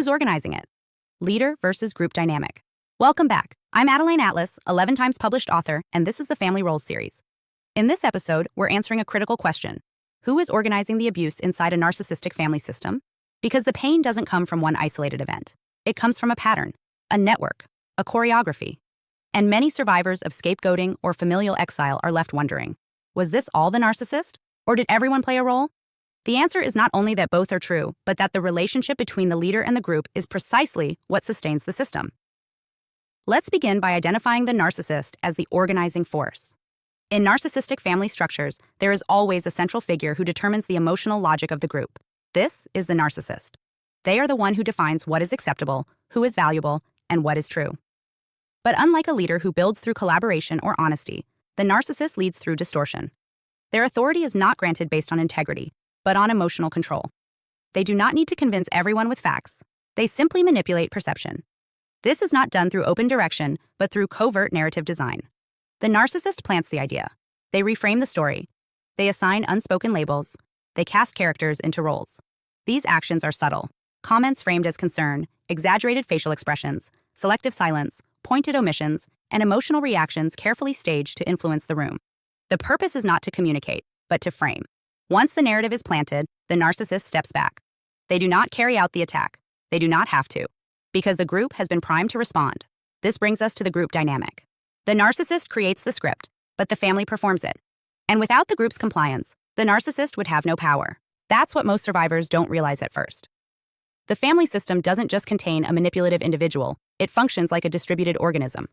Who's organizing it? Leader versus group dynamic. Welcome back. I'm Adeline Atlas, 11 times published author, and this is the Family Roles series. In this episode, we're answering a critical question. Who is organizing the abuse inside a narcissistic family system? Because the pain doesn't come from one isolated event. It comes from a pattern, a network, a choreography. And many survivors of scapegoating or familial exile are left wondering, was this all the narcissist? Or did everyone play a role? The answer is not only that both are true, but that the relationship between the leader and the group is precisely what sustains the system. Let's begin by identifying the narcissist as the organizing force. In narcissistic family structures, there is always a central figure who determines the emotional logic of the group. This is the narcissist. They are the one who defines what is acceptable, who is valuable, and what is true. But unlike a leader who builds through collaboration or honesty, the narcissist leads through distortion. Their authority is not granted based on integrity, but on emotional control. They do not need to convince everyone with facts. They simply manipulate perception. This is not done through open direction, but through covert narrative design. The narcissist plants the idea. They reframe the story. They assign unspoken labels. They cast characters into roles. These actions are subtle. Comments framed as concern, exaggerated facial expressions, selective silence, pointed omissions, and emotional reactions carefully staged to influence the room. The purpose is not to communicate, but to frame. Once the narrative is planted, the narcissist steps back. They do not carry out the attack. They do not have to, because the group has been primed to respond. This brings us to the group dynamic. The narcissist creates the script, but the family performs it. And without the group's compliance, the narcissist would have no power. That's what most survivors don't realize at first. The family system doesn't just contain a manipulative individual, it functions like a distributed organism.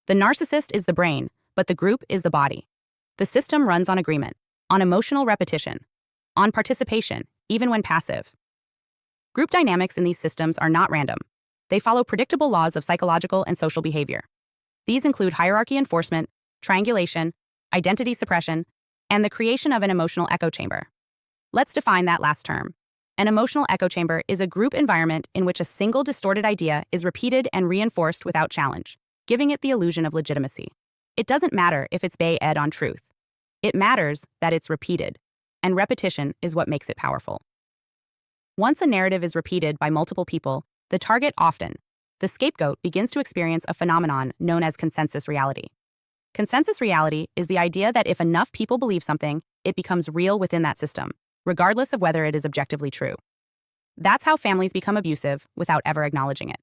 The narcissist is the brain, but the group is the body. The system runs on agreement, on emotional repetition, on participation, even when passive. Group dynamics in these systems are not random. They follow predictable laws of psychological and social behavior. These include hierarchy enforcement, triangulation, identity suppression, and the creation of an emotional echo chamber. Let's define that last term. An emotional echo chamber is a group environment in which a single distorted idea is repeated and reinforced without challenge, giving it the illusion of legitimacy. It doesn't matter if it's based on truth. It matters that it's repeated, and repetition is what makes it powerful. Once a narrative is repeated by multiple people, the target often, the scapegoat, begins to experience a phenomenon known as consensus reality. Consensus reality is the idea that if enough people believe something, it becomes real within that system, regardless of whether it is objectively true. That's how families become abusive without ever acknowledging it.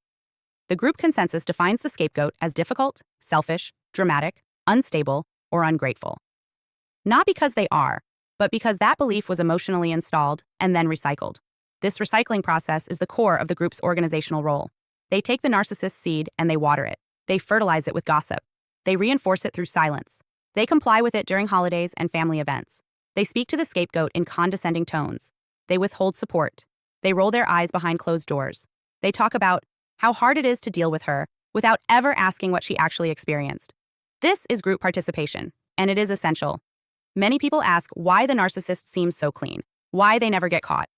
The group consensus defines the scapegoat as difficult, selfish, dramatic, unstable, or ungrateful. Not because they are, but because that belief was emotionally installed and then recycled. This recycling process is the core of the group's organizational role. They take the narcissist's seed and they water it. They fertilize it with gossip. They reinforce it through silence. They comply with it during holidays and family events. They speak to the scapegoat in condescending tones. They withhold support. They roll their eyes behind closed doors. They talk about how hard it is to deal with her without ever asking what she actually experienced. This is group participation, and it is essential. Many people ask why the narcissist seems so clean, why they never get caught,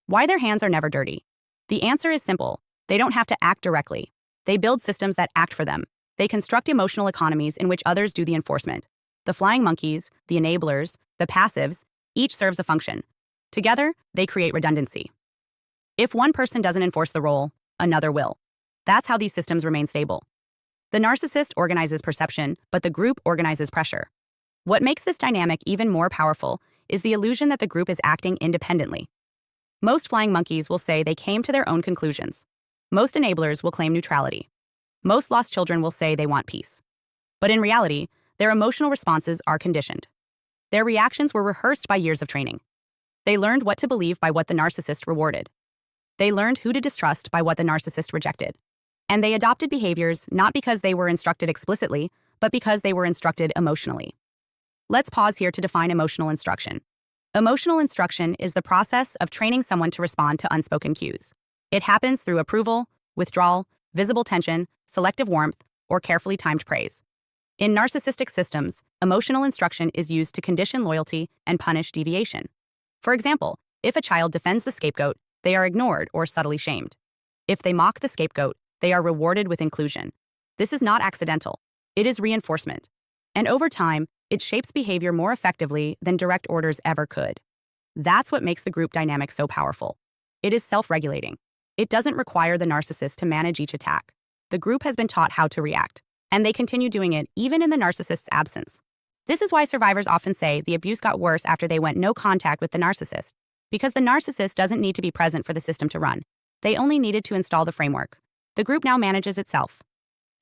why their hands are never dirty. The answer is simple. They don't have to act directly. They build systems that act for them. They construct emotional economies in which others do the enforcement. The flying monkeys, the enablers, the passives, each serves a function. Together, they create redundancy. If one person doesn't enforce the role, another will. That's how these systems remain stable. The narcissist organizes perception, but the group organizes pressure. What makes this dynamic even more powerful is the illusion that the group is acting independently. Most flying monkeys will say they came to their own conclusions. Most enablers will claim neutrality. Most lost children will say they want peace. But in reality, their emotional responses are conditioned. Their reactions were rehearsed by years of training. They learned what to believe by what the narcissist rewarded. They learned who to distrust by what the narcissist rejected. And they adopted behaviors not because they were instructed explicitly, but because they were instructed emotionally. Let's pause here to define emotional instruction. Emotional instruction is the process of training someone to respond to unspoken cues. It happens through approval, withdrawal, visible tension, selective warmth, or carefully timed praise. In narcissistic systems, emotional instruction is used to condition loyalty and punish deviation. For example, if a child defends the scapegoat, they are ignored or subtly shamed. If they mock the scapegoat, they are rewarded with inclusion. This is not accidental. It is reinforcement. And over time, it shapes behavior more effectively than direct orders ever could. That's what makes the group dynamic so powerful. It is self-regulating. It doesn't require the narcissist to manage each attack. The group has been taught how to react, and they continue doing it even in the narcissist's absence. This is why survivors often say the abuse got worse after they went no contact with the narcissist, because the narcissist doesn't need to be present for the system to run. They only needed to install the framework. The group now manages itself.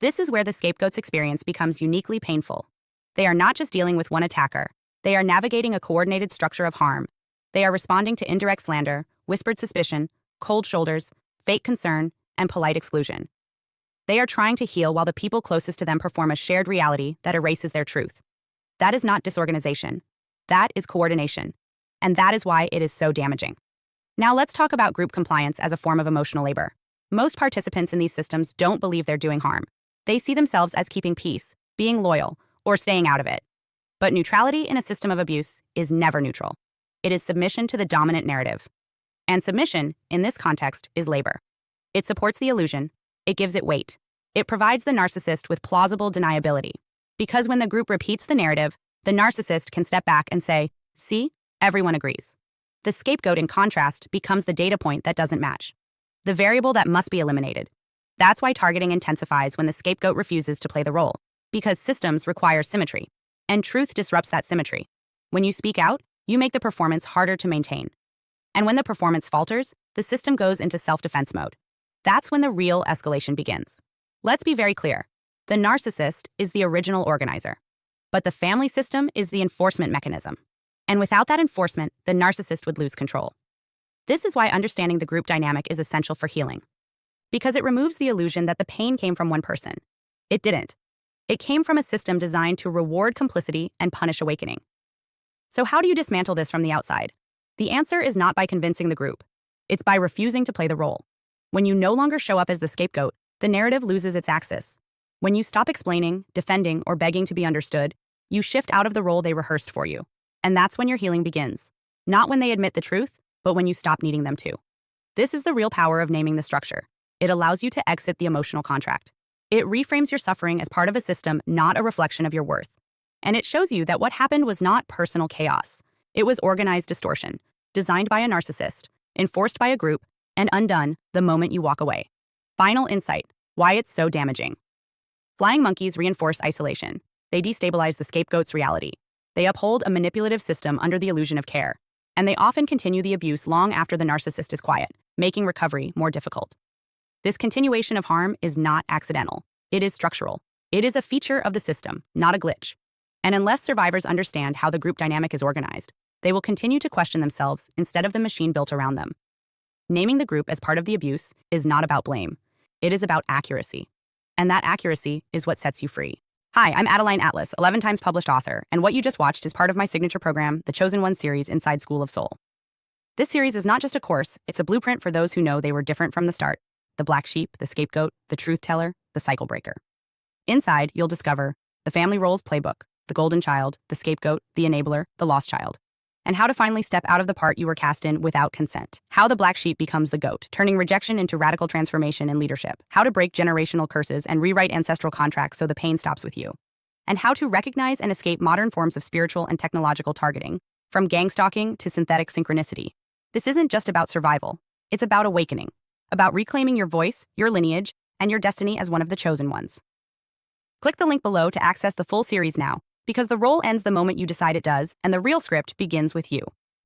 This is where the scapegoat's experience becomes uniquely painful. They are not just dealing with one attacker. They are navigating a coordinated structure of harm. They are responding to indirect slander, whispered suspicion, cold shoulders, fake concern, and polite exclusion. They are trying to heal while the people closest to them perform a shared reality that erases their truth. That is not disorganization. That is coordination. And that is why it is so damaging. Now let's talk about group compliance as a form of emotional labor. Most participants in these systems don't believe they're doing harm. They see themselves as keeping peace, being loyal, or staying out of it. But neutrality in a system of abuse is never neutral. It is submission to the dominant narrative. And submission, in this context, is labor. It supports the illusion. It gives it weight. It provides the narcissist with plausible deniability. Because when the group repeats the narrative, the narcissist can step back and say, see, everyone agrees. The scapegoat, in contrast, becomes the data point that doesn't match, the variable that must be eliminated. That's why targeting intensifies when the scapegoat refuses to play the role, because systems require symmetry, and truth disrupts that symmetry. When you speak out, you make the performance harder to maintain. And when the performance falters, the system goes into self-defense mode. That's when the real escalation begins. Let's be very clear. The narcissist is the original organizer, but the family system is the enforcement mechanism. And without that enforcement, the narcissist would lose control. This is why understanding the group dynamic is essential for healing. Because it removes the illusion that the pain came from one person. It didn't. It came from a system designed to reward complicity and punish awakening. So how do you dismantle this from the outside? The answer is not by convincing the group. It's by refusing to play the role. When you no longer show up as the scapegoat, the narrative loses its axis. When you stop explaining, defending, or begging to be understood, you shift out of the role they rehearsed for you. And that's when your healing begins. Not when they admit the truth, but when you stop needing them to. This is the real power of naming the structure. It allows you to exit the emotional contract. It reframes your suffering as part of a system, not a reflection of your worth. And it shows you that what happened was not personal chaos. It was organized distortion, designed by a narcissist, enforced by a group, and undone the moment you walk away. Final insight: why it's so damaging. Flying monkeys reinforce isolation. They destabilize the scapegoat's reality. They uphold a manipulative system under the illusion of care. And they often continue the abuse long after the narcissist is quiet, making recovery more difficult. This continuation of harm is not accidental. It is structural. It is a feature of the system, not a glitch. And unless survivors understand how the group dynamic is organized, they will continue to question themselves instead of the machine built around them. Naming the group as part of the abuse is not about blame. It is about accuracy. And that accuracy is what sets you free. Hi, I'm Adeline Atlas, 11 times published author, and what you just watched is part of my signature program, the Chosen One series inside School of Soul. This series is not just a course, it's a blueprint for those who know they were different from the start: the black sheep, the scapegoat, the truth teller, the cycle breaker. Inside, you'll discover the family roles playbook, the golden child, the scapegoat, the enabler, the lost child, and how to finally step out of the part you were cast in without consent. How the black sheep becomes the goat, turning rejection into radical transformation in leadership. How to break generational curses and rewrite ancestral contracts so the pain stops with you. And how to recognize and escape modern forms of spiritual and technological targeting, from gang stalking to synthetic synchronicity. This isn't just about survival. It's about awakening, about reclaiming your voice, your lineage, and your destiny as one of the chosen ones. Click the link below to access the full series now, because the role ends the moment you decide it does, and the real script begins with you.